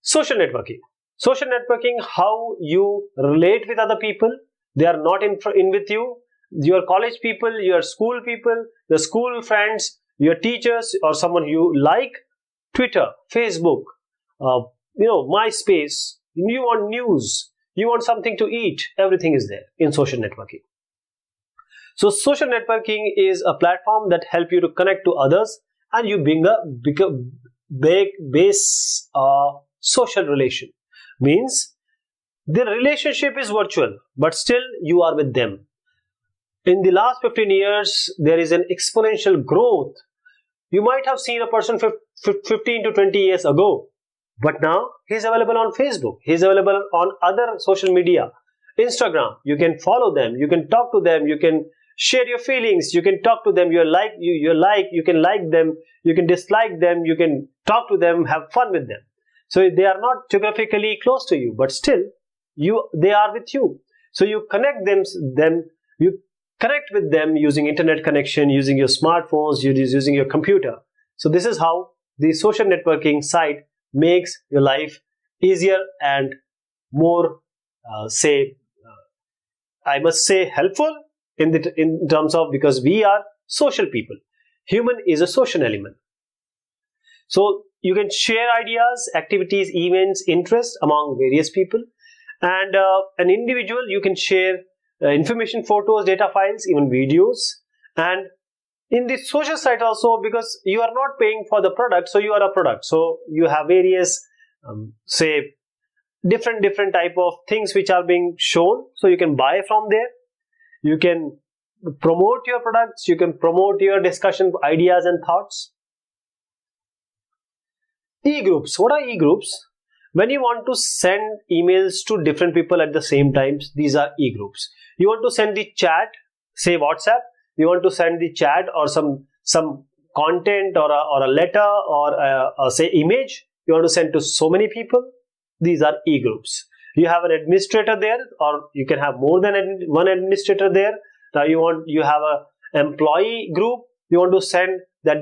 Social networking. Social networking, how you relate with other people. They are not in with you. Your college people, your school people, the school friends, your teachers, or someone you like. Twitter, Facebook, MySpace. You want news. You want something to eat. Everything is there in social networking. So social networking is a platform that helps you to connect to others, and you bring a big base social relation. Means the relationship is virtual, but still you are with them. In the last 15 years, there is an exponential growth. You might have seen a person 15 to 20 years ago, but now he is available on Facebook. He is available on other social media, Instagram. You can follow them. You can talk to them. You can share your feelings. You can talk to them. You can like them. You can dislike them. You can talk to them. Have fun with them. So they are not geographically close to you, but still they are with you. So you connect you connect with them using internet connection, using your smartphones, using your computer. So this is how the social networking site makes your life easier and more, I must say, helpful in terms of, because we are social people. Human is a social element. So you can share ideas, activities, events, interests among various people. And an individual, you can share information, photos, data files, even videos. And in the social site also, because you are not paying for the product, so you are a product. So you have various, different type of things which are being shown. So you can buy from there. You can promote your products. You can promote your discussion, ideas and thoughts. E-groups. What are e-groups? When you want to send emails to different people at the same time, these are e-groups. You want to send the chat, say WhatsApp. You want to send the chat or some content or a letter or say image. You want to send to so many people. These are e-groups. You have an administrator there, or you can have more than one administrator there. Now you have a employee group. You want to send that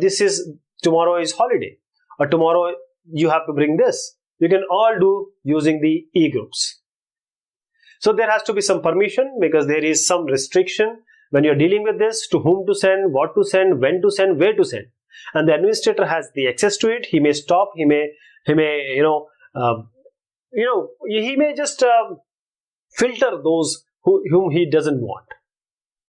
tomorrow is holiday, or tomorrow you have to bring this. You can all do using the e-groups. So there has to be some permission, because there is some restriction when you're dealing with this, to whom to send, what to send, when to send, where to send. And the administrator has the access to it. He may stop. He may just filter those whom he doesn't want.